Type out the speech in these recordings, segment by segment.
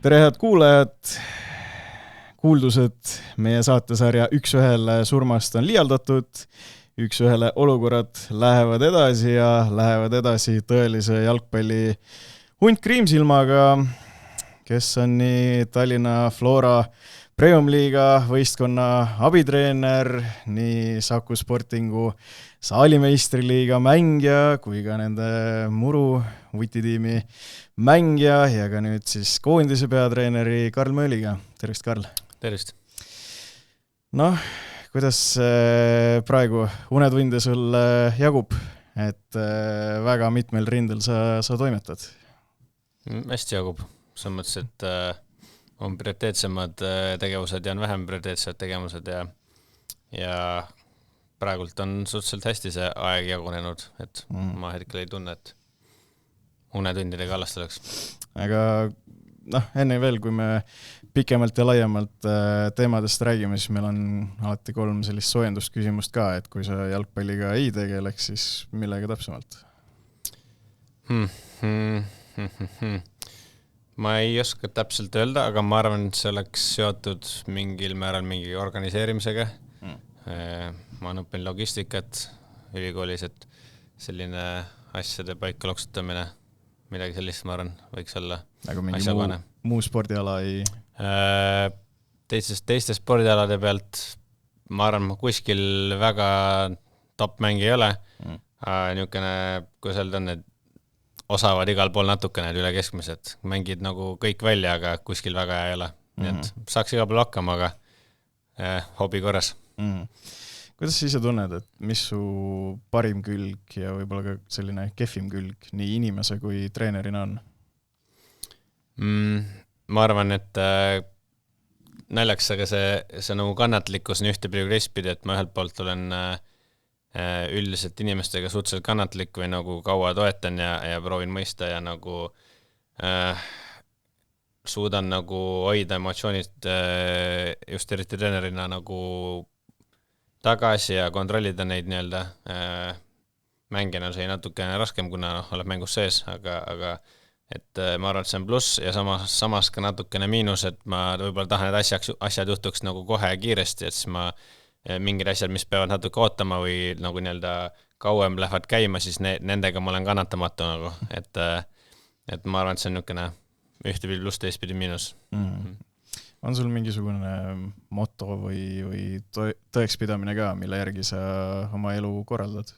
Tere head kuulajad, kuuldused meie saatesarja üks ühele surmast on liialdatud, üks ühele olukorrad lähevad edasi tõelise jalgpalli hunt Kriimsilmaga, kes on nii Tallinna Flora Premium-liiga võistkonna abitreener, nii Saku Sportingu saalimeistriliiga mängija kui ka nende muru vutitiimi mängija ja ka nüüd siis koondise peatreeneri Karl Mööliga. Tervist, Karl! Tervist! Noh, kuidas praegu unetunde sul jagub, et väga mitmel rindel sa toimetad? Hästi jagub. Selles mõttes, et on prioriteetsemad tegevused ja on vähem prioriteetsed tegevused ja praegult on suhteliselt hästi see aeg jagunenud, et ma hetkel ei tunne, et unetundidega allast oleks. Aga enne veel, kui me pikemalt ja laiemalt teemadest räägime, siis meil on alati 3 sellist soojendusküsimust ka, et kui sa jalgpalliga ei tegeleks, siis millega täpsemalt? Ma ei oska täpselt öelda, aga ma arvan, et see oleks seotud mingil määral mingi organiseerimisega. Ma olen õppinud logistikat ülikoolis, et selline asjade paika loksutamine, midagi sellist, ma arvan, võiks olla aga mingi muu spordiala ei? Teiste spordialade pealt ma arvan, ma kuskil väga top mängi ei ole. Niisugune, kui öelda on, et osavad igal pool natukene üle keskmised. Mängid nagu kõik välja, aga kuskil väga ei ole. Nii et saaks igal pool hakkama, aga hobi korras. Kuidas sa ise tunned, et mis su parim külg ja võib-olla ka selline kehvim külg nii inimese kui treenerina on? Ma arvan, et naljaks, aga see nagu kannatlikkus on ühte prioriteetpidi, et ma ühelt poolt olen üldiselt inimestega suhteliselt kannatlik või nagu kaua toetan ja proovin mõista ja nagu suudan nagu hoida emotsioonid just eriti treenerina nagu tagasi ja kontrollida neid nii-öelda mängina see natukene raskem, kuna oled mängus sees, aga et ma arvan, et see on pluss ja samas ka natukene miinus, et ma võib-olla tahan, et asjad juhtuks nagu kohe kiiresti, et siis ma mingid asjad, mis peavad natuke ootama või nagu nii-öelda kauem lähevad käima, siis nendega ma olen kannatamatu nagu, et ma arvan, et see on niisugune ühtepidi pluss, teistpidi miinus. On sul mingisugune moto või tõekspidamine ka, mille järgi sa oma elu korraldad?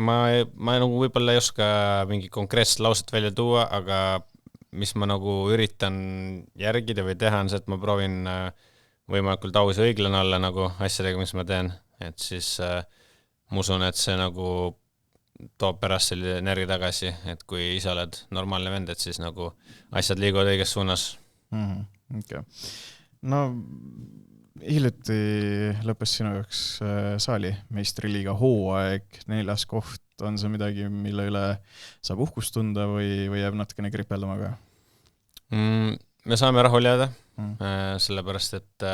Ma nagu võib-olla ei oska mingi konkreetset lauset välja tuua, aga mis ma nagu üritan järgida või teha on see, et ma proovin võimalikult aus ja õiglane olla nagu asjadega, mis ma teen. Et siis ma usun, et see nagu toob pärast selle energia tagasi, et kui ise oled normaalne vend, et siis nagu asjad liiguvad õiges suunas. Okay. No hiljuti lõppes sinu jaoks saali meistriliiga hooaeg, 4. koht. On see midagi, mille üle saab uhkust tunda või jääb natukene kripeldama ka? Me saame rahul jääda, sellepärast, et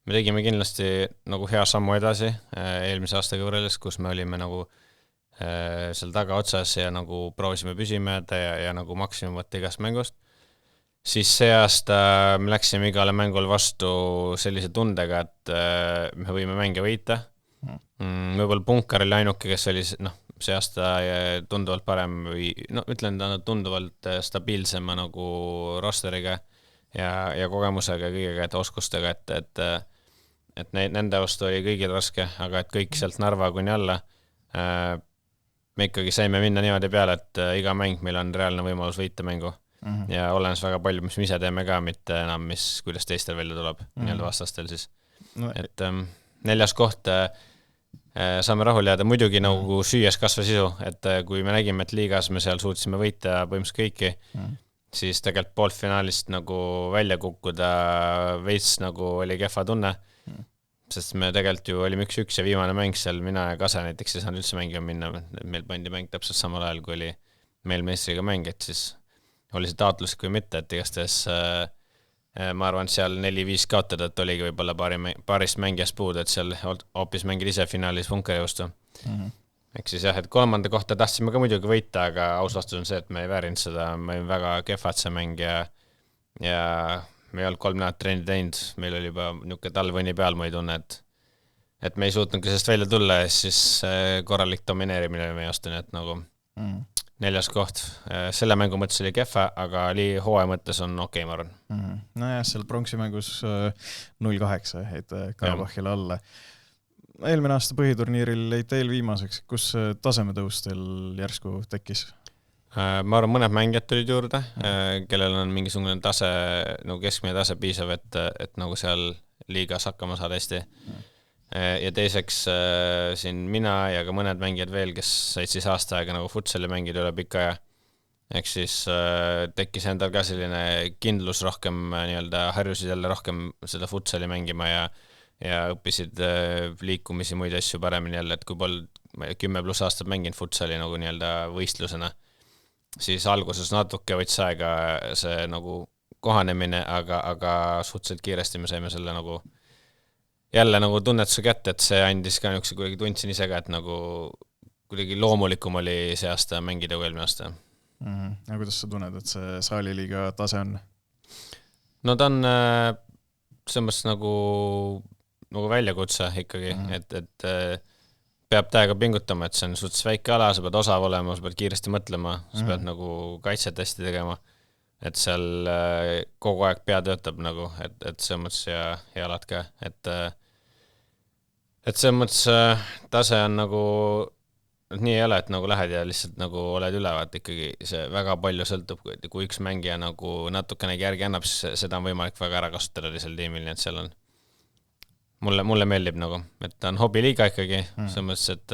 me tegime kindlasti nagu hea sammu edasi eelmise aastaga võrreldes, kus me olime nagu seal taga otsas ja nagu proovisime püsimääda ja nagu maksimumvat igast mängust. Siis see aasta me läksime igale mängul vastu sellise tundega, et me võime mänge võita. Võib-olla Punkar oli ainuke, kes oli see aasta tunduvalt parem või ütlen tunduvalt stabiilsema nagu rosteriga ja kogemusega ja kõigega, et oskustega, et nende vastu oli kõigil raske, aga et kõik sealt Narva kuni alla me ikkagi saime minna niimoodi peale, et iga mäng meil on reaalne võimalus võita mängu ja olenes väga palju, mis me ise teeme ka, mitte enam, kuidas teistel välja tuleb nii-öelda vastastel siis. Et 4. koht saame rahul jääda, muidugi nagu süües kasvas isu, et kui me nägime, et liigas me seal suutsime võita põhimõtteliselt kõiki, siis tegelikult pooltfinaalist nagu välja kukkuda veits nagu oli kehva tunne, sest me tegelikult ju olime 1-1 ja viimane mäng seal, mina ja Kase näiteks ei saanud üldse mängima minna, meil pandi mäng täpselt samal ajal, kui oli meil meistriga mäng, et siis oli see taotlus kui mitte, et igastahes ma arvan, seal 4-5 kaotada, et oligi võib-olla paarist mängijast puudu, et seal hoopis mängid ise finaalis Punkari vastu. Ehk siis jah, et kolmanda kohta tahtsime ka muidugi võita, aga aus vastus on see, et me ei väärinud seda, me olime väga kehvad see mäng ja me ei olnud 3 nädalat treeni teinud, meil oli juba niisugune talvõnni peal, ma ei tunne, et me ei suutnudki sellest välja tulla ja siis korralik domineerimine meie vastu, nii et nagu 4. koht. Selle mängu mõttes oli kehva, aga hooaja mõttes on okei, ma arvan. Nojah, seal pronksimängus 0-8 jäid Karabahhile alla. Eelmine aasta põhiturniiril jäid eelviimaseks, kus tasemetõus teil järsku tekkis? Ma arvan, mõned mängijad tulid juurde, kellel on mingisugune tase, nagu keskmine tase piisav, et nagu seal liigas hakkama saada hästi. Ja teiseks siin mina ja ka mõned mängijad veel, kes said siis aasta aega nagu futsali mängida üle pika aja. Ehk siis tekkis endal ka selline kindlus rohkem, nii-öelda harjusid jälle rohkem seda futsali mängima ja õppisid liikumisi muid asju paremini jälle, et kui polnud 10+ aastat mänginud futsali nagu nii-öelda võistlusena, siis alguses natuke võttis aega see nagu kohanemine, aga suhteliselt kiiresti me saime selle nagu jälle nagu tunnetuse kätte, et see andis ka niisuguse kuidagi tundsin ise ka, et nagu kuidagi loomulikum oli see aasta mängida kui eelmine aasta. Ja kuidas sa tunned, et see saaliliiga tase on? No ta on selles nagu väljakutse ikkagi, et peab täiega pingutama, et see on suhteliselt väike ala, sa pead osav olema, sa pead kiiresti mõtlema, sa pead nagu kaitset hästi tegema, et seal kogu aeg pea töötab nagu, et see mõttes ja jalad ka, et see mõttes tase on nagu nii ei ole, et nagu lähed ja lihtsalt nagu oled ülevad ikkagi, see väga palju sõltub, kui üks mängija nagu natukene järgi annab, siis seda on võimalik väga ära kasutada seal tiimil, nii et seal on mulle meeldib nagu, et ta on hobiliiga ikkagi, selles mõttes, et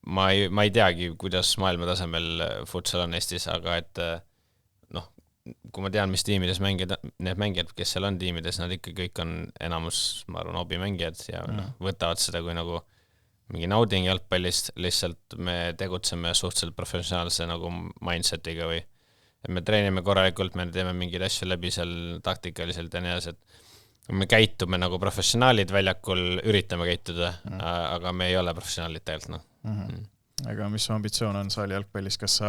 ma ei teagi, kuidas maailma tasemel futsal on Eestis, aga et noh, kui ma tean, mis tiimides need mängijad, kes seal on tiimides, nad ikka kõik on enamus, ma arvan, hobimängijad ja võtavad seda kui nagu mingi nauding jalgpallist, lihtsalt me tegutseme suhteliselt professionaalse nagu mindsetiga või et me treenime korralikult, me teeme mingeid asju läbi seal taktikaliselt ja nii edasi, et me käitume nagu professionaalid väljakul, üritame käituda, aga me ei ole professionaalid tegelikult. Aga mis su ambitsioon on saali jalgpallis? Kas sa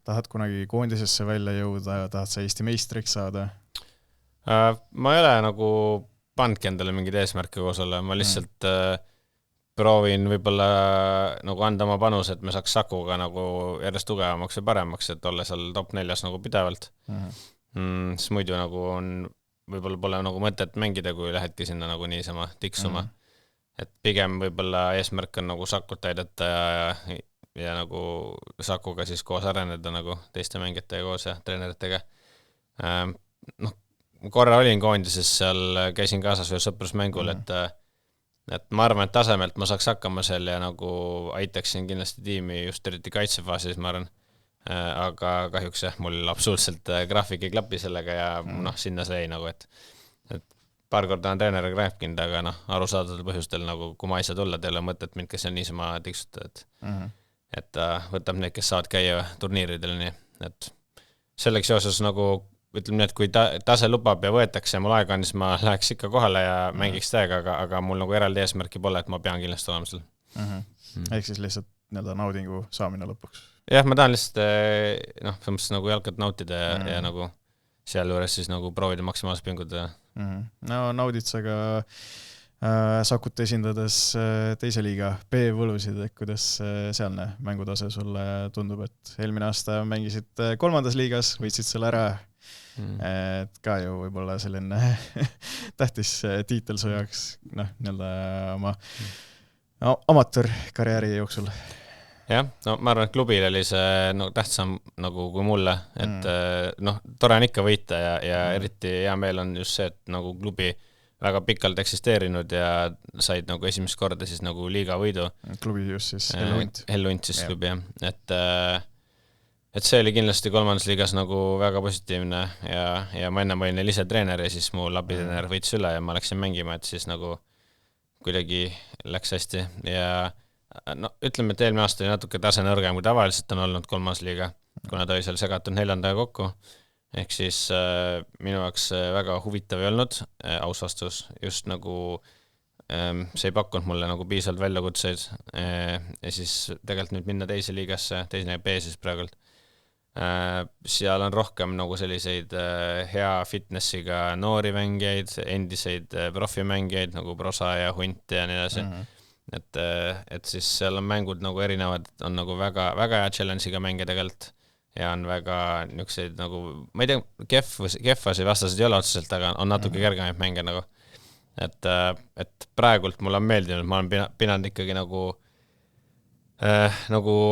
tahad kunagi koondisesse välja jõuda ja tahad sa Eesti meistriks saada? Ma ei ole nagu pandki endale mingid eesmärke koos olla, ma lihtsalt proovin võib-olla nagu anda oma panus, et me saaks Sakuga nagu järjest tugevamaks ja paremaks, et olla seal top 4 nagu pidevalt. Siis muidu nagu on võib-olla pole nagu mõtet mängida, kui lähedki sinna nagu niisama tiksuma. Et pigem võib-olla eesmärk on nagu Sakut täidata ja nagu Sakuga siis koos areneda nagu teiste mängijatega koos ja treeneritega. Noh, korra olin koondises seal, käisin kaasas ühe sõprusmängul, et ma arvan, et tasemelt ma saaks hakkama seal ja nagu aitaksin kindlasti tiimi just eriti kaitsefaasis, ma arvan. Aga kahjuks jah, mul absoluutselt graafik ei klapi sellega ja sinna see ei nagu, et paar korda on treeneriga rääkinud, aga arusaadavatel põhjustel nagu, kui ma ei saa tulla, teil on mõtet mind, kes on niisama tiksuta, et võtab need, kes saavad käia turniiridel, nii, et selleks seoses nagu ütleme nii, et kui tase lubab ja võetakse ja mul aega on, siis ma läheks ikka kohale ja mängiks täiega, aga mul nagu eraldi eesmärki pole, et ma pean kindlasti olema seal. Ehk siis lihtsalt naudingu saamine lõpuks. Jah, ma tahan lihtsalt nagu jalkat nautida ja nagu seal juures siis nagu proovida maksimaalselt pingutada. No naudid sa ka Sakut esindades teise liiga B-võlusid, et kuidas sealne mängutase sulle tundub, et eelmine aasta mängisid 3. liigas, võitsid selle ära, et ka ju võib-olla selline tähtis tiitel su jaoks nii-öelda oma amatöörkarjääri jooksul. Jah, no ma arvan, et klubil oli see tähtsam nagu kui mulle, et tore on ikka võita ja eriti hea meel on just see, et nagu klubi väga pikalt eksisteerinud ja said nagu esimest korda siis nagu liiga võidu. Klubi just siis Hellu Hunt siis klubi, et see oli kindlasti 3. liigas nagu väga positiivne ja ma enne olin ise treener ja siis mu abitreener võitis üle ja ma läksin mängima, et siis nagu kuidagi läks hästi ja ütleme, et eelmine aasta oli natuke tase nõrgem kui tavaliselt on olnud 3. liiga, kuna ta oli seal segatud 4. kokku. Ehk siis minu jaoks väga huvitav ei olnud, aus vastus, just nagu see ei pakkunud mulle nagu piisavalt väljakutseid ja siis tegelikult nüüd minna teise liigasse, teise B siis praegult. Seal on rohkem nagu selliseid hea fitnessiga noori mängijaid, endiseid profimängijaid nagu Prosa ja Hunt ja nii edasi. Et siis seal on mängud nagu erinevad, on nagu väga hea challenge'iga mänge tegelikult ja on väga niukseid nagu, ma ei tea, kehvasi vastased ei ole otseselt, aga on natuke kergemaid mänge nagu. Et praegult mulle on meeldinud, ma olen pidanud ikkagi nagu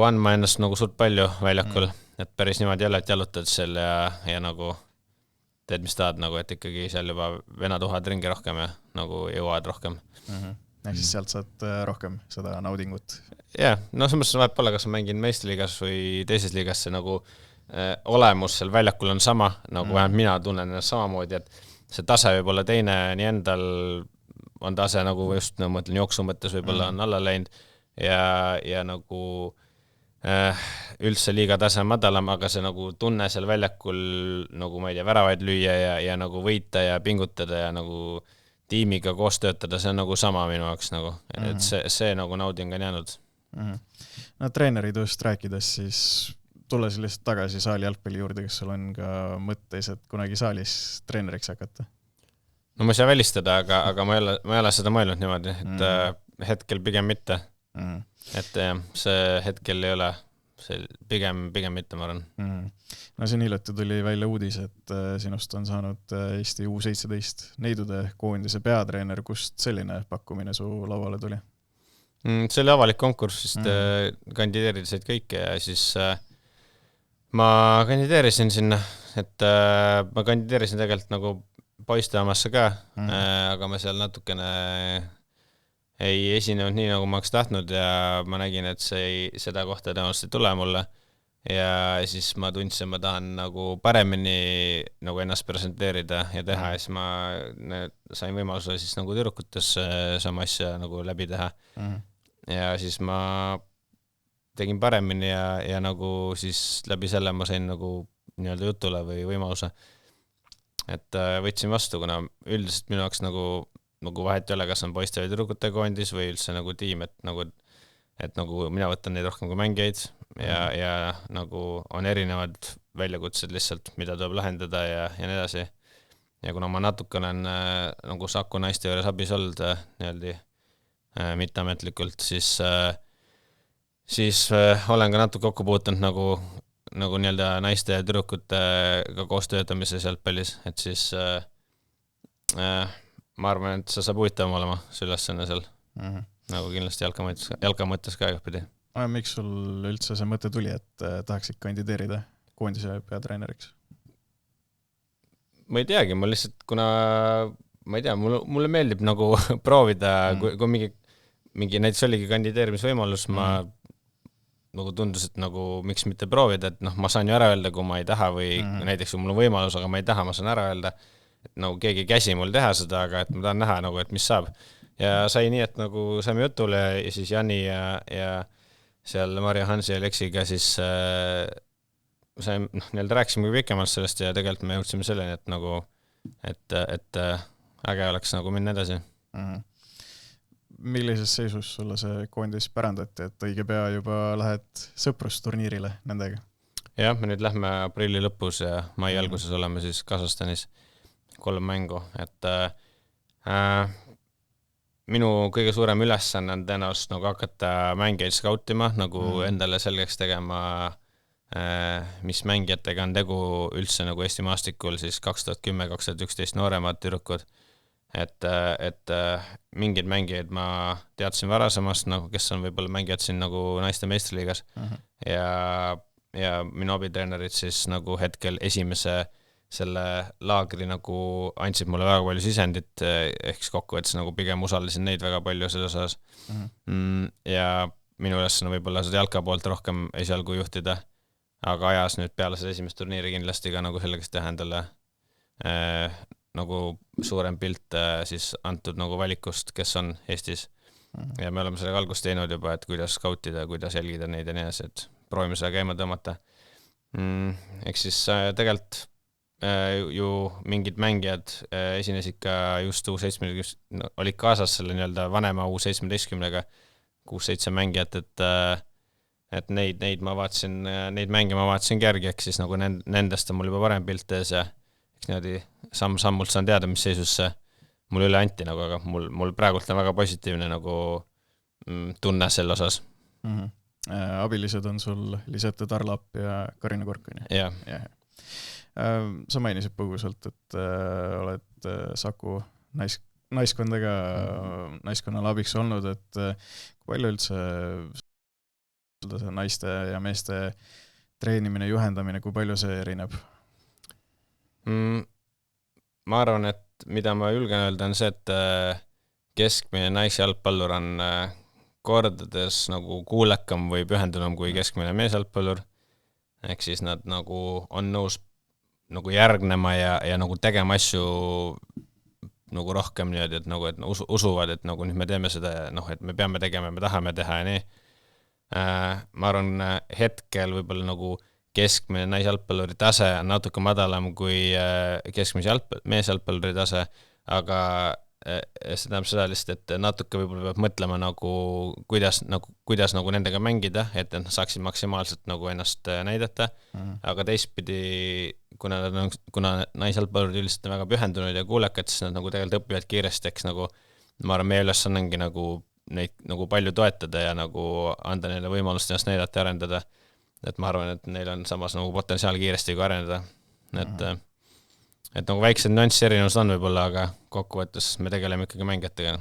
andma ennast nagu suurt palju väljakul, et päris niimoodi jälle, et jalutad seal ja nagu teed, mis tahad, nagu, et ikkagi seal juba venad uhad ringi rohkem ja nagu jõuad rohkem. Ja siis sealt saad rohkem seda naudingut. Jah, no selles mõttes võib olla, kas ma mängin meistriliigas või teises liigas, see nagu olemus seal väljakul on sama, nagu vähemalt mina tunnen ennast samamoodi, et see tase võib olla teine, nii endal on tase nagu just, no mõtlen jooksu mõttes võib-olla on alla läinud ja nagu üldse liiga tase madalam, aga see nagu tunne seal väljakul nagu ma ei tea, väravaid lüüa ja nagu võita ja pingutada ja nagu tiimiga koos töötada, see on nagu sama minu jaoks nagu, et see nagu nauding on jäänud. No treeneridust rääkides siis tulles lihtsalt tagasi saali jalgpalli juurde, kas sul on ka mõttes, et kunagi saalis treeneriks hakata? No ma ei saa välistada, aga ma ei ole seda mõelnud niimoodi, et hetkel pigem mitte. Et see hetkel ei ole, see pigem mitte, ma arvan. No siin hiljuti tuli välja uudis, et sinust on saanud Eesti U17 neidude koondise peatreener, kust selline pakkumine su lauale tuli? See oli avalik konkurss, sest kandideerisid kõike ja siis ma kandideerisin sinna, et ma kandideerisin tegelikult nagu poisteamasse ka, aga ma seal natukene ei esinenud nii, nagu ma oleks tahtnud ja ma nägin, et seda kohta tõenäoliselt ei tule mulle ja siis ma tundsin, ma tahan nagu paremini nagu ennast presenteerida ja teha ja siis ma sain võimaluse siis nagu tüdrukutes sama asja nagu läbi teha ja siis ma tegin paremini ja nagu siis läbi selle ma sain nagu nii-öelda jutule või võimaluse, et võtsin vastu, kuna üldiselt minu jaoks nagu vahet ei ole, kas on poiste või tüdrukute koondis või üldse nagu tiim, et nagu mina võtan neid rohkem kui mängijaid ja nagu on erinevad väljakutsed lihtsalt, mida tuleb lahendada ja nii edasi. Ja kuna ma natuke olen nagu Saku naiste juures abis olnud nii-öelda mitteametlikult, siis olen ka natuke kokku puutunud nagu nii-öelda naiste ja tüdrukutega koos töötamise sealt pallis, et siis ma arvan, et see saab huvitavam olema see ülesanne seal. Nagu kindlasti jalka mõttes ka ühtpidi. Miks sul üldse see mõte tuli, et tahaksid kandideerida koondise peatreeneriks? Ma ei teagi, ma lihtsalt, kuna ma ei tea, mulle meeldib nagu proovida, kui mingi näiteks oligi kandideerimisvõimalus, ma nagu tundus, et nagu miks mitte proovida, et ma saan ju ära öelda, kui ma ei taha või näiteks kui mul on võimalus, aga ma ei taha, ma saan ära öelda, et nagu keegi käsi mul teha seda, aga et ma tahan näha nagu, et mis saab. Ja sai nii, et nagu saime jutule ja siis Jani ja seal Marja Hansi ja Leksiga siis nii-öelda rääkisime pikemalt sellest ja tegelikult me jõudsime selleni, et nagu et äge oleks nagu minna edasi. Millises seisus sulle see koondis pärandati, et õige pea juba lähed sõprusturniirile nendega? Jah, me nüüd lähme aprilli lõpus ja mai alguses oleme siis Kasahstanis 3 mängu, et minu kõige suurem ülesanne on tõenäoliselt nagu hakata mängijaid skautima, nagu endale selgeks tegema, mis mängijatega on tegu üldse nagu Eesti maastikul siis 2010-2011 nooremad tüdrukud, et mingid mängijaid ma teadsin varasemast, nagu kes on võib-olla mängijad siin nagu naiste meistriliigas ja minu abitreenerid siis nagu hetkel esimese selle laagri nagu andsid mulle väga palju sisendit, ehk kokkuvõttes nagu pigem usaldasin neid väga palju selles osas. Ja minu ülesanne võib-olla seda jalka poolt rohkem esialgu juhtida, aga ajas nüüd peale seda esimest turniiri kindlasti ka nagu sellegast teha endale nagu suurem pilt siis antud nagu valikust, kes on Eestis. Ja me oleme sellega algust teinud juba, et kuidas skautida, kuidas jälgida neid ja nii, et proovime seda käima tõmmata. Eks siis tegelikult ju mingid mängijad esinesid ka just U17, olid kaasas selle nii-öelda vanema U17-ga, 6-7 mängijat, et neid ma vaatasin, neid mänge ma vaatasin järgi, ehk siis nagu nendest on mul juba varem pilt ees ja eks niimoodi samm-sammult saan teada, mis seisus see mul üle anti, nagu, aga mul praegult on väga positiivne nagu tunne selle osas. Abilised on sul Lisette Tarlap ja Karina Korkani. Jah. Sa mainisid põgusalt, et oled Saku naiskondadega naiskonnale abiks olnud, et kui palju üldse naiste ja meeste treenimine, juhendamine, kui palju see erineb? Ma arvan, et mida ma julgen öelda on see, et keskmine naisjalgpallur on kordades nagu kuulekam või pühendunum kui keskmine meesjalgpallur, ehk siis nad nagu on nõus nagu järgnema ja nagu tegema asju nagu rohkem niimoodi, et nagu et usuvad, et nagu nüüd me teeme seda, et me peame tegema, me tahame teha ja nii. Ma arvan, hetkel võib-olla nagu keskmine naisjalgpalluri tase on natuke madalam kui keskmise meesjalgpalluri tase, aga see tähendab seda lihtsalt, et natuke võib-olla peab mõtlema nagu kuidas nagu nendega mängida, et nad saaksid maksimaalselt nagu ennast näidata, aga teistpidi, kuna naisjalgpallurid üldiselt on väga pühendunud ja kuulekad, siis nad nagu tegelikult õpivad kiiresti, eks nagu ma arvan, meie ülesannegi nagu neid nagu palju toetada ja nagu anda neile võimalust ennast näidata ja arendada, et ma arvan, et neil on samas nagu potentsiaal kiiresti kui arendada, et nagu väiksed nüanssi erinevus on võib-olla, aga kokkuvõttes me tegeleme ikkagi mängijatega.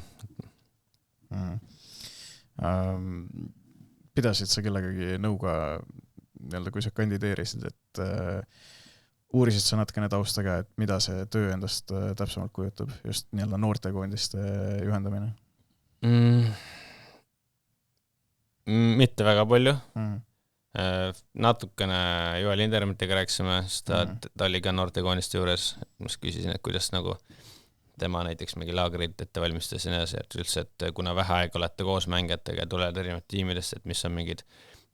Pidasid sa kellegagi nõuga, kui sa kandideerisid, et uurisid sa natukene tausta ka, et mida see töö endast täpsemalt kujutab, just noortekoondiste juhendamine? Mitte väga palju. Natukene Joel Lindermetiga rääkisime, sest ta oli ka noortekoondiste juures, ma küsisin, et kuidas nagu tema näiteks mingi laagrid ette valmistas ja nii, et üldse, et kuna vähe aega olete koos mängijatega ja tulevad erinevad tiimidest, et mis on mingid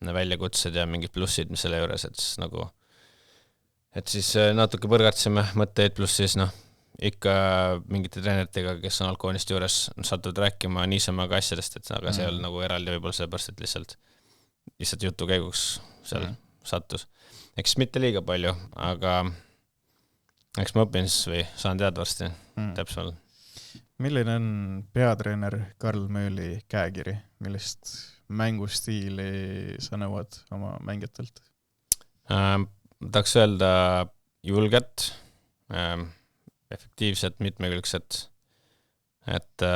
väljakutsed ja mingid plussid, mis selle juures, et siis natuke põrgatsime mõtteid, pluss siis ikka mingite treeneritega, kes on algkoondiste juures, satud rääkima niisamaga asjadest, et aga see ei olnud nagu eraldi võib-olla sellepärast, et lihtsalt jutu käiguks seal sattus. Eks mitte liiga palju, aga eks ma õpin siis või saan teada varsti täpsemalt. Milline on peatreener Karl Mööli käekiri? Millist mängustiili sa nõuad oma mängijatelt? Tahaks öelda julget, efektiivset, mitmekülgset, et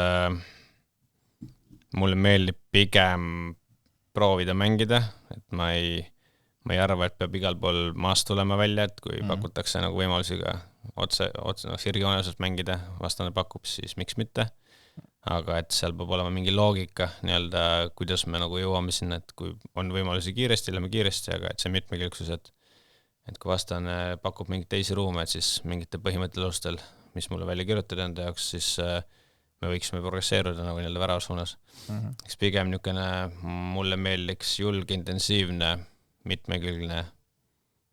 mulle meeldib pigem proovida mängida, et ma ei arva, et peab igal pool maast tulema välja, et kui pakutakse nagu võimalusi ka otse sirgjooneselt mängida, vastane pakub, siis miks mitte, aga et seal peab olema mingi loogika nii-öelda, kuidas me nagu jõuame sinna, et kui on võimalusi kiiresti, lähme kiiresti, aga et see mitmekülgsus, et kui vastane pakub mingit teisi ruume, et siis mingite põhimõttelustel, mis mulle välja kirjutada enda jaoks, siis me võiksime progresseeruda nagu nii-öelda värava suunas. Eks pigem niisugune mulle meeldiks julge, intensiivne, mitmekülgne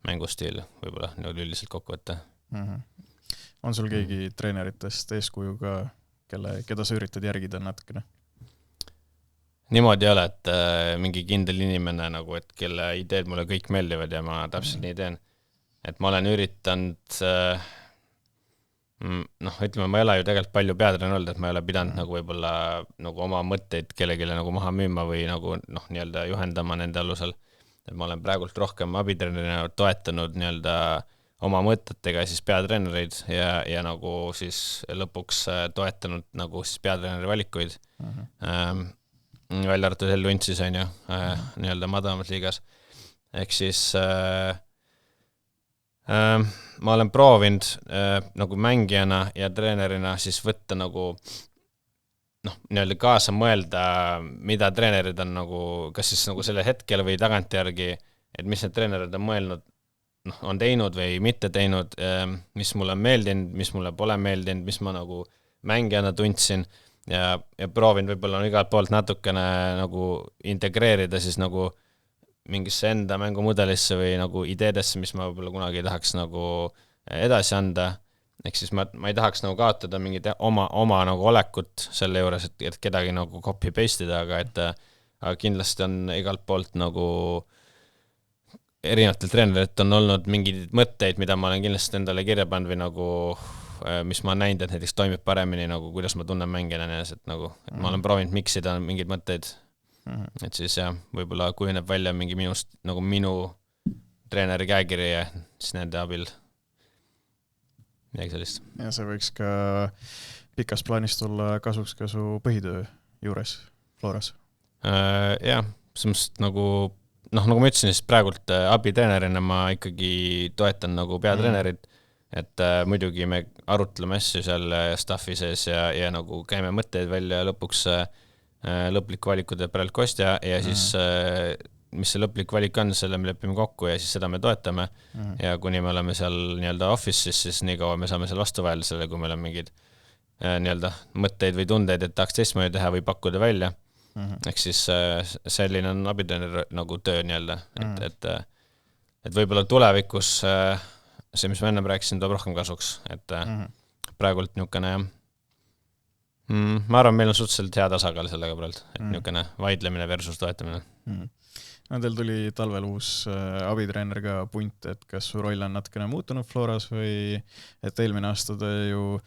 mängustiil võib-olla nagu üldiselt kokku võtta. On sul keegi treeneritest eeskujuga, keda sa üritad järgida natukene? Niimoodi ei ole, et mingi kindel inimene, nagu, et kelle ideed mulle kõik meeldivad ja ma täpselt nii teen. Et ma olen üritanud, ütleme, ma ei ole ju tegelikult palju peatreen olnud, et ma ei ole pidanud nagu võib-olla nagu oma mõtteid kellegile nagu maha müüma või nagu nii-öelda juhendama nende alusel. Et ma olen praegult rohkem abitreenerina toetanud nii-öelda oma mõtetega siis peatreenereid ja nagu siis lõpuks toetanud nagu siis peatreeneri valikuid. Välja arvatud Hellu Untsis on ju nii-öelda madalamas liigas. Ehk siis ma olen proovinud nagu mängijana ja treenerina siis võtta nagu nii-öelda kaasa mõelda, mida treenerid on nagu, kas siis nagu selle hetkel või tagantjärgi, et mis need treenerid on mõelnud, on teinud või mitte teinud, mis mulle on meeldinud, mis mulle pole meeldinud, mis ma nagu mängijana tundsin ja proovin võib-olla igalt poolt natukene nagu integreerida siis nagu mingisse enda mängumudelisse või nagu ideedesse, mis ma võib-olla kunagi tahaks nagu edasi anda, ehk siis ma ei tahaks nagu kaotada mingit oma nagu olekut selle juures, et kedagi nagu copy paste ida, aga kindlasti on igalt poolt nagu erinevatel treeneritel on olnud mingeid mõtteid, mida ma olen kindlasti endale kirja pannud või nagu, mis ma olen näinud, et näiteks toimib paremini, nagu kuidas ma tunnen mängijana enes, et nagu, et ma olen proovinud miksida mingeid mõtteid, et siis jah, võib-olla kujuneb välja mingi minust, nagu minu treeneri käekiri ja siis nende abil midagi sellist. Ja see võiks ka pikas plaanis tulla kasuks ka su põhitöö juures Floras. Jah, semmost nagu nagu ma ütlesin, siis praegult abitreenerina ma ikkagi toetan nagu peatreenerit, et muidugi me arutleme asju seal staffi sees ja nagu käime mõtteid välja ja lõpuks lõplik valiku teeb praegu Kostja ja siis mis see lõplik valik on, selle me lepime kokku ja siis seda me toetame ja kuni me oleme seal nii-öelda office'is, siis nii kaua me saame seal vastu vahel selle, kui meil on mingid nii-öelda mõtteid või tundeid, et tahaks teistmoodi teha või pakkuda välja. Ehk siis selline on abitreener nagu töö nii-öelda, et võib-olla tulevikus see, mis ma ennem rääkisin, toob rohkem kasuks, et praegult niisugune jah. Ma arvan, meil on suhteliselt hea tasakaal sellega praegu, et niisugune vaidlemine versus toetamine. No teil tuli talvel uus abitreener ka punt, et kas su roll on natukene muutunud Floras või et eelmine aasta te ju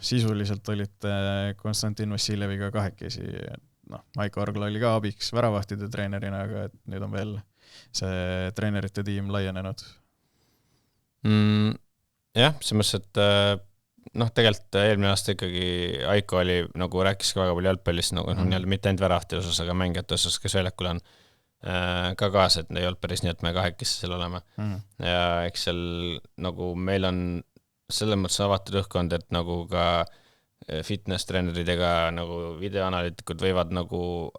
sisuliselt olite Konstantin Vassiljeviga kahekesi, Maiko Argla oli ka abiks väravahtide treenerina, aga et nüüd on veel see treenerite tiim laienenud. Jah, see mõttes, et tegelikult eelmine aasta ikkagi Aiko oli, nagu rääkis ka väga palju jalgpallist, nagu mitte ainult väravahti osas, aga mängijate osas, kes väljakul on ka kaasa, et ei olnud päris nii, et me kahekesi seal oleme. Ja eks seal nagu meil on selles mõttes avatud õhkkond, et nagu ka fitness-treeneridega nagu videoanalüütikud võivad nagu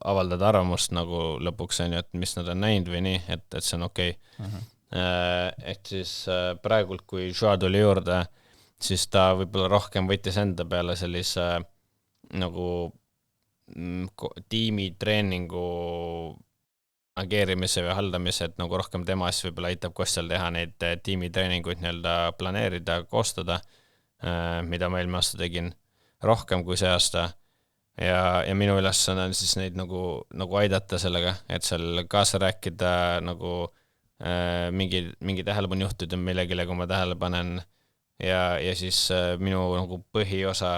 avaldada arvamust nagu lõpuks on ju, et mis nad on näinud või nii, et see on okei. Et siis praegult, kui Joa tuli juurde, siis ta võib-olla rohkem võttis enda peale sellise nagu tiimitreeningu ageerimise või haldamise, et nagu rohkem tema siis võib-olla aitab Kostjal teha neid tiimitreeninguid nii-öelda planeerida, koostada, mida ma eelmine aasta tegin rohkem kui see aasta ja minu ülesanne on siis neid nagu aidata sellega, et seal kaasa rääkida nagu mingi tähelepanu juhtida millegile, kui ma tähele panen ja siis minu nagu põhiosa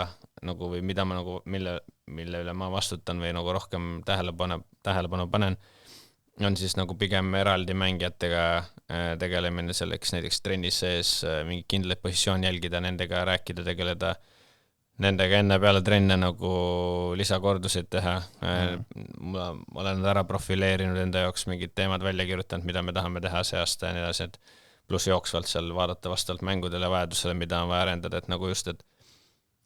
nagu või mida ma nagu, mille üle ma vastutan või nagu rohkem tähelepanu panen, on siis nagu pigem eraldi mängijatega tegelemine selleks näiteks trennis sees mingi kindlaid positsiooni jälgida, nendega rääkida, tegeleda nendega enne peale trenne nagu lisakorduseid teha. Ma olen ära profileerinud enda jaoks mingid teemad välja kirjutanud, mida me tahame teha see aasta ja nii edasi, et pluss jooksvalt seal vaadata vastavalt mängudele vajadusele, mida on vaja arendada, et nagu just, et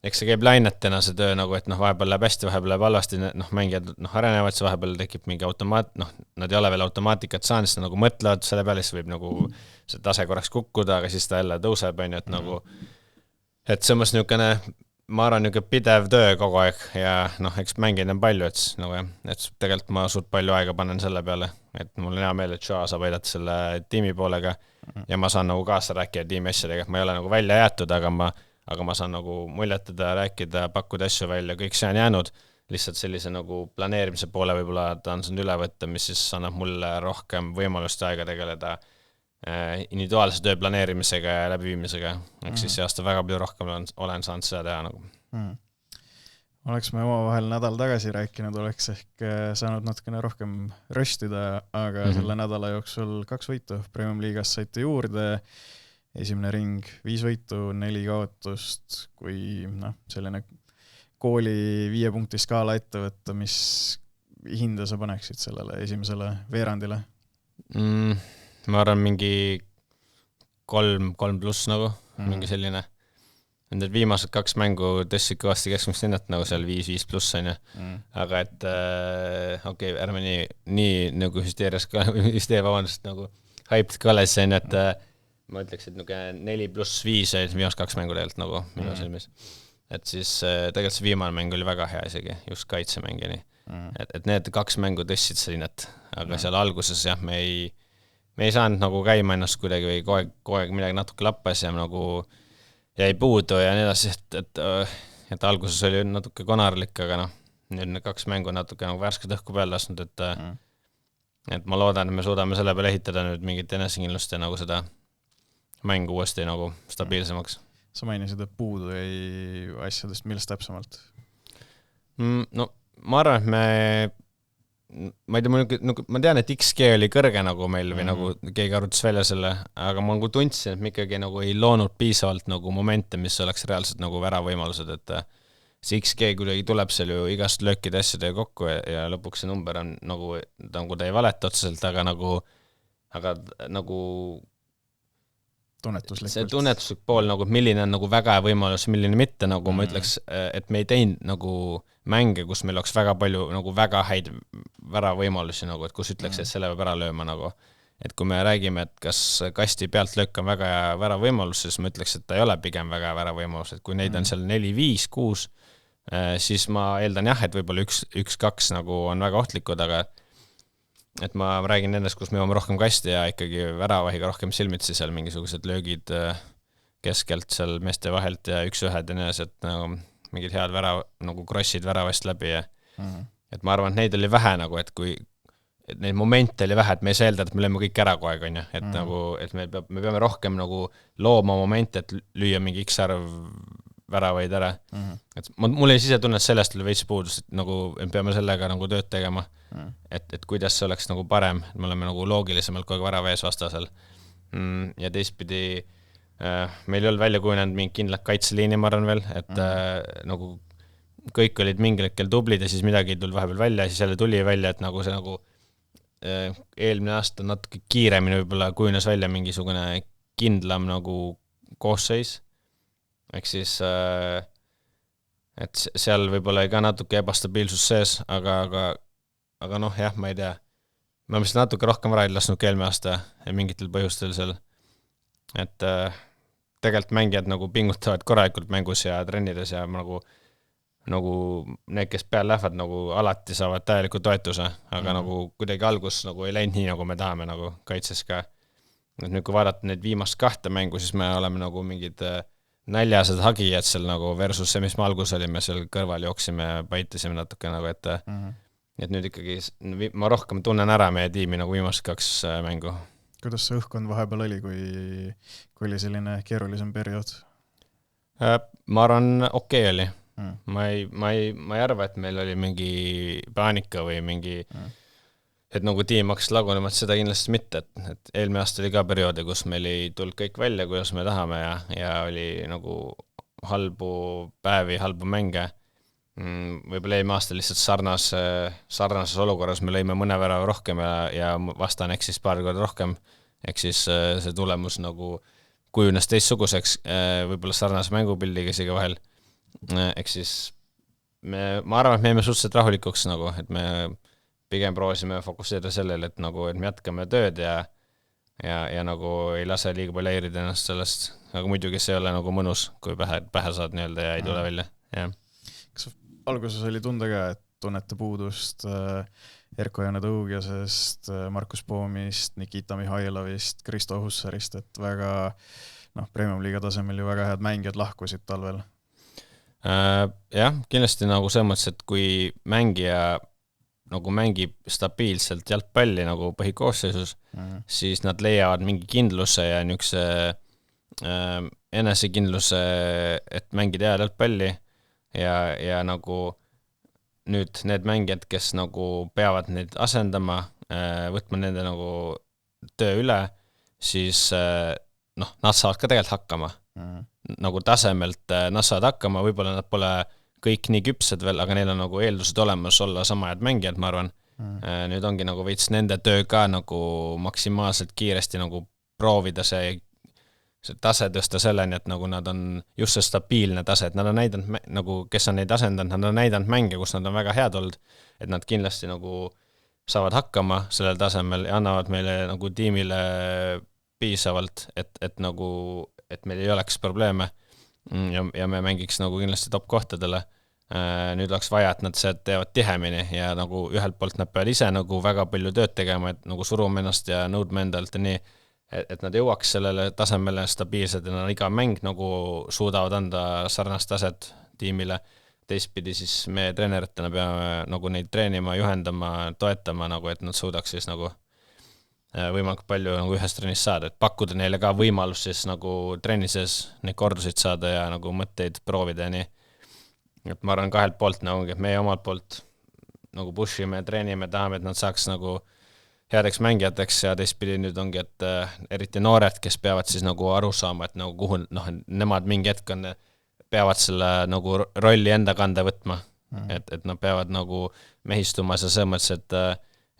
eks see käib lainetena see töö nagu, et vahepeal läheb hästi, vahepeal läheb halvasti, mängijad arenevad, see vahepeal tekib mingi nad ei ole veel automaatikat saanud, siis nagu mõtlevad selle peale, siis võib nagu see tase korraks kukkuda, aga siis ta jälle tõuseb, on ju, et nagu et see on niisugune ma arvan, niisugune pidev töö kogu aeg ja eks mängid on palju, et tegelikult ma suurt palju aega panen selle peale, et mul on hea meel, et Joa saab aidata selle tiimi poolega ja ma saan nagu kaasa rääkida tiimi asjadega, et ma ei ole nagu välja jäetud, aga ma saan nagu muljetada, rääkida, pakkuda asju välja, kõik see on jäänud, lihtsalt sellise nagu planeerimise poole võib-olla ta on saanud üle võtta, mis siis annab mulle rohkem võimalust aega tegeleda individuaalse töö planeerimisega ja läbiviimisega, ehk siis see aasta väga palju rohkem olen saanud seda teha nagu. Oleks me omavahel nädal tagasi rääkinud, oleks ehk saanud natukene rohkem röstida, aga selle nädala jooksul 2 võitu Premium Liigas saite juurde, esimene ring 5 võitu, 4 kaotust, kui selline kooli 5 punkti skaala ette võtta, mis hinda sa paneksid sellele esimesele veerandile? Ma arvan mingi 3 pluss nagu, mingi selline. Need viimased 2 mängu tõstsid kõvasti keskmist hinnat nagu seal 5 pluss on ju. Aga et okei, ärme nii nagu vabandust nagu hyped ka alles on, et ma ütleks, et 4 pluss 5 olid viimased 2 mängu tegelikult nagu minu silmis. Et siis tegelikult see viimane mäng oli väga hea isegi, just kaitsemängini. Et need 2 mängu tõstsid seda hinnat, aga seal alguses jah, me me ei saanud nagu käima ennast kuidagi või kogu aeg midagi natuke lappas ja nagu jäi puudu ja nii edasi, et alguses oli natuke konarlik, aga noh, nüüd need 2 mängu natuke nagu värsket õhku peale lasknud, et ma loodan, et me suudame selle peale ehitada nüüd mingit enesekindlust ja nagu seda mängu uuesti nagu stabiilsemaks. Sa mainisid, et puudu jäi asjadest, millest täpsemalt? No ma arvan, et ma ei tea, ma tean, et XG oli kõrge nagu meil või nagu keegi arvutas välja selle, aga ma nagu tundsin, et me ikkagi nagu ei loonud piisavalt nagu momente, mis oleks reaalselt nagu väravõimalused, et see XG kuidagi tuleb seal ju igast löökide asjade kokku ja lõpuks see number on nagu ta ei valeta otseselt, aga nagu see tunnetuslik pool, nagu milline on nagu väga võimalus, milline mitte, nagu ma ütleks, et me ei teinud nagu mänge, kus meil oleks väga palju nagu väga häid väravõimalusi, nagu, et kus ütleks, et selle peab ära lööma nagu. Et kui me räägime, et kas kasti pealt löök on väga hea väravõimalus, siis ma ütleks, et ta ei ole pigem väga hea väravõimalus, et kui neid on seal 4, 5, 6, siis ma eeldan jah, et võib-olla 1, 2 nagu on väga ohtlikud, aga et ma räägin nendest, kus me jõuame rohkem kasti ja ikkagi väravahiga rohkem silmitsi seal mingisugused löögid keskelt seal meeste vahelt ja 1-1 ja nii, et nagu mingid head nagu crossid väravast läbi ja et ma arvan, et neid oli vähe nagu, et kui et neid momente oli vähe, et me ei saa eeldada, et me lööme kõik ära kogu aeg, on ju, et nagu, et me peame rohkem nagu looma momente, et lüüa mingi X arv väravaid ära. Et mul ei sisetunne, et sellest oli veits puudus, et nagu me peame sellega nagu tööd tegema, et kuidas see oleks nagu parem, et me oleme nagu loogilisemalt kogu aeg värava ees vastasel. Ja teistpidi meil ei olnud välja kujunenud mingi kindlad kaitseliini, ma arvan veel, et nagu kõik olid mingil hetkel tublid ja siis midagi tuli vahepeal välja ja siis jälle tuli välja, et nagu see nagu eelmine aasta natuke kiiremini võib-olla kujunes välja mingisugune kindlam nagu koosseis. Ehk siis, et seal võib-olla ka natuke ebastabiilsus sees, aga noh, jah, ma ei tea. Me oleme seda natuke rohkem varaid lasknud eelmine aasta ja mingitel põhjustel seal. Et tegelikult mängijad nagu pingutavad korralikult mängus ja trennides ja nagu need, kes peal lähevad, nagu alati saavad täieliku toetuse, aga nagu kuidagi algus nagu ei läinud nii, nagu me tahame nagu kaitses ka. Et nüüd kui vaadata neid viimast 2 mängu, siis me oleme nagu mingid näljased hagijad seal nagu versus see, mis me algus olime, seal kõrval jooksime ja paitisime natuke nagu, et nüüd ikkagi ma rohkem tunnen ära meie tiimi nagu viimast 2 mängu. Kuidas see õhkkond vahepeal oli, kui oli selline keerulisem periood? Ma arvan, okei oli. Ma ei arva, et meil oli mingi paanika või mingi et nagu tiim hakkas lagunema, et seda kindlasti mitte, et eelmine aasta oli ka perioodi, kus meil ei tulnud kõik välja, kuidas me tahame ja oli nagu halbu päevi, halbu mänge. Võib-olla eelmine aasta lihtsalt sarnases olukorras me lõime mõne värava rohkem ja vastan eks siis paar korda rohkem, ehk siis see tulemus nagu kujunes teistsuguseks, võib-olla sarnase mängupildiga isegi vahel, ehk siis ma arvan, et me jäime suhteliselt rahulikuks nagu, et me pigem proovisime fokusseerida sellele, et nagu, et me jätkame tööd ja nagu ei lase liiga palju häirida ennast sellest, aga muidugi see ei ole nagu mõnus, kui pähe saad nii-öelda ja ei tule välja. Ja. Kas alguses oli tunda ka, et tunnete puudust Erko-Jane Tõugiasest, Markus Poomist, Nikita Mihhailovist, Kristo Hussarist, et väga Premium-liiga tasemel ju väga head mängijad lahkusid talvel? Jah, kindlasti nagu see mõttes, et kui mängija nagu mängib stabiilselt jalgpalli nagu põhikoosseisus, siis nad leiavad mingi kindluse ja niisuguse enesekindluse, et mängida head jalgpalli ja nagu nüüd need mängijad, kes nagu peavad neid asendama, võtma nende nagu töö üle, siis nad saavad ka tegelikult hakkama. Nagu tasemelt nad saavad hakkama, võib-olla nad pole kõik nii küpsed veel, aga neil on nagu eeldused olemas olla sama head mängijad, ma arvan. Nüüd ongi nagu veits nende töö ka nagu maksimaalselt kiiresti nagu proovida see tase tõsta selleni, et nagu nad on just see stabiilne tase, et nad on näidanud, nagu kes on neid asendanud, nad on näidanud mänge, kus nad on väga head olnud, et nad kindlasti nagu saavad hakkama sellel tasemel ja annavad meile nagu tiimile piisavalt, et meil ei oleks probleeme ja me mängiks nagu kindlasti top kohtadele, nüüd oleks vaja, et nad seda teevad tihemini ja nagu ühelt poolt nad peavad ise nagu väga palju tööd tegema, et nagu suruma ennast ja nõudma endalt ja nii, et nad jõuaks sellele tasemele stabiilselt ja iga mäng nagu suudavad anda sarnast taset tiimile. Teistpidi siis me treeneritena peame nagu neid treenima, juhendama, toetama, nagu, et nad suudaks siis nagu võimalikult palju nagu ühest trennist saada, et pakkuda neile ka võimalus siis nagu trennises neid kordusid saada ja nagu mõtteid proovida ja nii. Et ma arvan kahelt poolt nagu, et meie omalt poolt nagu pushime ja treenime, tahame, et nad saaks nagu headeks mängijateks ja teistpidi nüüd ongi, et eriti noored, kes peavad siis nagu aru saama, et nagu kuhu nemad mingi hetk peavad selle nagu rolli enda kanda võtma, et nad peavad nagu mehistuma selles mõttes,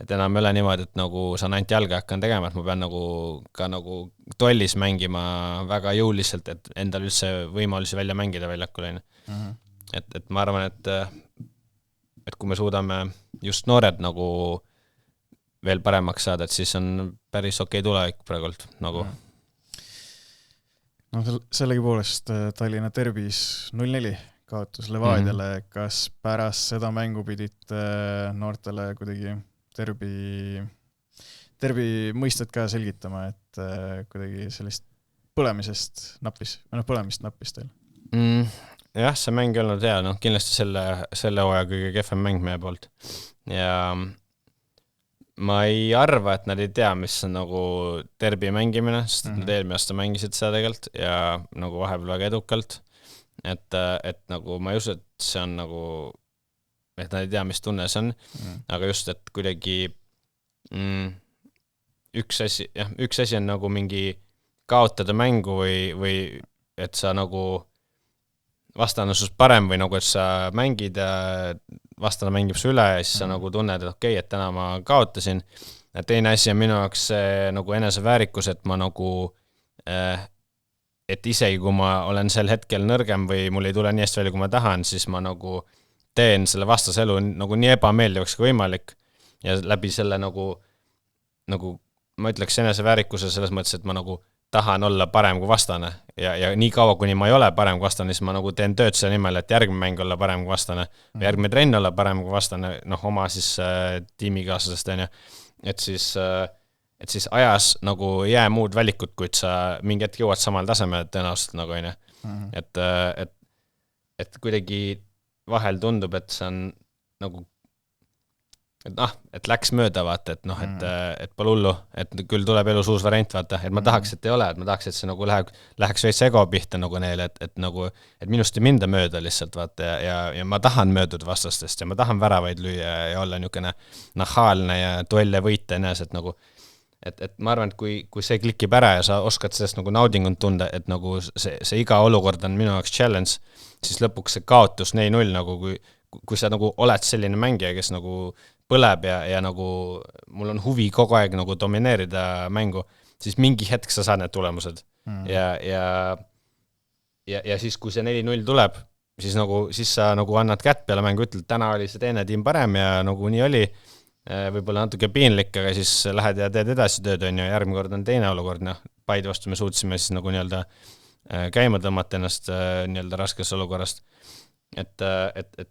et enam ei ole niimoodi, et nagu saan ainult jalga hakkan tegema, et ma pean nagu ka nagu tollis mängima väga jõuliselt, et endal üldse võimalusi välja mängida väljakul. Et ma arvan, et kui me suudame just noored nagu veel paremaks saada, et siis on päris okei tulevik praegult nagu. No sellegi poolest Tallinna derbis 0-4 kaotus Levadiale, kas pärast seda mängu pidid noortele kuidagi derbi mõistet ka selgitama, et kuidagi sellist põlemist nappis teil? Jah, see mäng ei olnud hea, kindlasti selle hooaja kõige kehvem mäng meie poolt. Ja ma ei arva, et nad ei tea, mis on nagu derbi mängimine, sest nad eelmine aasta mängisid seda tegelikult ja nagu vahepeal väga edukalt. Et nagu ma ei usu, et see on nagu, et nad ei tea, mis tunne see on, aga just, et kuidagi üks asi on nagu mingi kaotada mängu või et sa nagu vastane sus parem või nagu, et sa mängid ja vastane mängib su üle ja siis sa nagu tunned, et okei, et täna ma kaotasin. Ja teine asi on minu jaoks nagu eneseväärikus, et ma nagu, et isegi kui ma olen sel hetkel nõrgem või mul ei tule nii hästi välja, kui ma tahan, siis ma nagu teen selle vastaselu nagu nii ebameeldivaks kui võimalik ja läbi selle nagu ma ütleks eneseväärikuse selles mõttes, et ma nagu tahan olla parem kui vastane ja nii kaua, kuni ma ei ole parem kui vastane, siis ma nagu teen tööd selle nimel, et järgmine mäng olla parem kui vastane või järgmine trenn olla parem kui vastane, oma siis tiimikaaslasest on ju, et siis ajas nagu ei jää muud valikut, kuid sa mingi hetk jõuad samal tasemel tõenäoliselt nagu on ju, et kuidagi vahel tundub, et see on nagu et läks mööda vaata, et pole hullu, et küll tuleb elus uus variant vaata, et ma tahaks, et ei ole, et ma tahaks, et see nagu läheks veits ego pihta nagu neile, et minust ei minda mööda lihtsalt vaata ja ma tahan mööduda vastastest ja ma tahan väravaid lüüa ja olla niisugune nahaalne ja duelle võita enes, et nagu et ma arvan, et kui see klikib ära ja sa oskad sellest nagu naudingut tunda, et nagu see iga olukord on minu jaoks challenge, siis lõpuks see kaotus 4-0 nagu kui sa nagu oled selline mängija, kes nagu põleb ja nagu mul on huvi kogu aeg nagu domineerida mängu, siis mingi hetk sa saad need tulemused. Ja siis, kui see 4-0 tuleb, siis sa nagu annad kätt peale mängu, ütled, täna oli see teine tiim parem ja nagu nii oli, võib-olla natuke piinlik, aga siis lähed ja teed edasi tööd, on ju, järgmine kord on teine olukord, Paide vastu me suutsime siis nagu nii-öelda käima tõmmata ennast nii-öelda raskes olukorrast. Et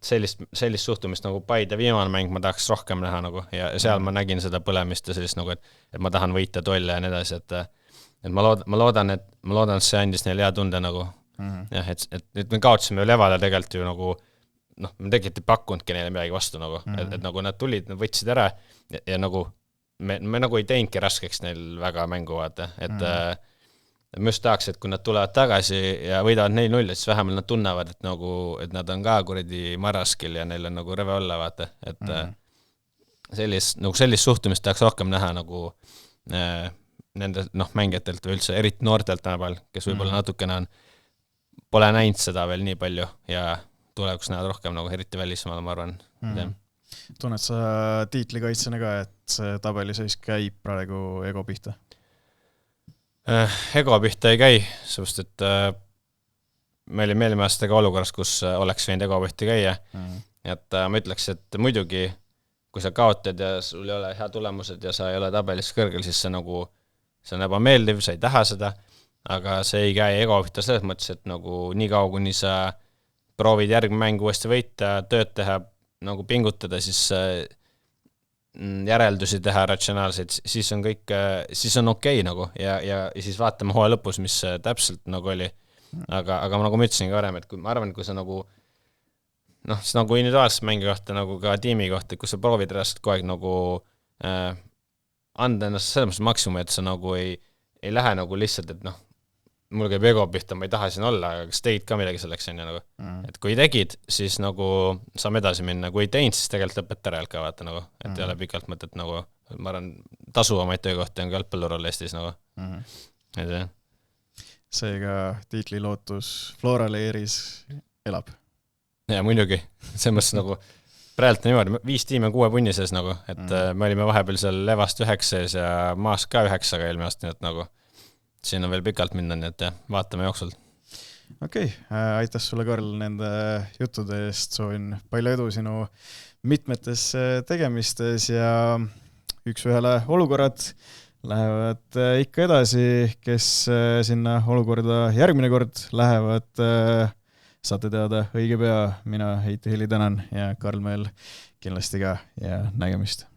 sellist suhtumist nagu Paide viimane mäng ma tahaks rohkem näha nagu ja seal ma nägin seda põlemist ja sellist nagu, et ma tahan võita tolle ja nii edasi, et ma loodan, et see andis neile hea tunde nagu jah, et me kaotasime Levale tegelikult ju nagu me tegelikult ei pakkunudki neile midagi vastu nagu, et nagu nad tulid, nad võtsid ära ja nagu me nagu ei teinudki raskeks neil väga mängu vaata, et ma just tahaks, et kui nad tulevad tagasi ja võidavad 4-0, siis vähemalt nad tunnevad, et nad on ka kuradi marraskil ja neil on nagu reve olla, vaata, et sellist suhtumist tahaks rohkem näha nagu nende mängijatelt või üldse eriti noortelt tänapäeval, kes võib-olla natukene pole näinud seda veel nii palju ja tulevikus näed rohkem nagu eriti välismaal, ma arvan. Tunned sa tiitlikaitsena ka, et see tabeliseis käib praegu ego pihta? Ego pihta ei käi, sellepärast, et me olime eelmine aastaga olukorras, kus oleks võinud ego pihta käia. Et ma ütleks, et muidugi, kui sa kaotad ja sul ei ole hea tulemused ja sa ei ole tabelis kõrgel, siis see on ebameeldiv, sa ei taha seda, aga see ei käi ego pihta selles mõttes, et nagu nii kaua, kuni sa proovid järgmine mäng uuesti võita, tööd teha, nagu pingutada, siis järeldusi teha ratsionaalseid, siis on kõik, siis on okei nagu ja siis vaatame hooaja lõpus, mis täpselt nagu oli. Aga nagu ma ütlesin ka varem, et ma arvan, et kui sa nagu siis nagu individuaalselt mängi kohta, nagu ka tiimi kohta, kus sa proovid reaalselt kogu aeg nagu anda ennast selles mõttes maksimum, et sa nagu ei lähe nagu lihtsalt, et mul käib ego pihta, ma ei taha siin olla, aga kas tegid ka midagi selleks, nagu. Et kui tegid, siis nagu saame edasi minna, kui ei teinud, siis tegelikult lõpet ära ka vaata nagu, et ei ole pikalt mõtet nagu, ma arvan, tasuvamaid töökohti on ka jalgpallurol Eestis nagu. Et jah. Seega tiitlilootus Flora Leeris elab. Ja muidugi, see mõttes nagu praegu niimoodi, 5 tiimi on 6 punni sees nagu, et me olime vahepeal seal Levast 9 sees ja Maast ka 9 eelmine aasta, nii et nagu siin on veel pikalt minna, nii et vaatame jooksvalt. Okei, aitäh sulle, Karl, nende juttude eest, soovin palju edu sinu mitmetes tegemistes ja üks ühele olukorrad lähevad ikka edasi, kes sinna olukorda järgmine kord lähevad, saate teada õige pea, mina Heiti Heli tänan ja Karl meil kindlasti ka ja nägemist.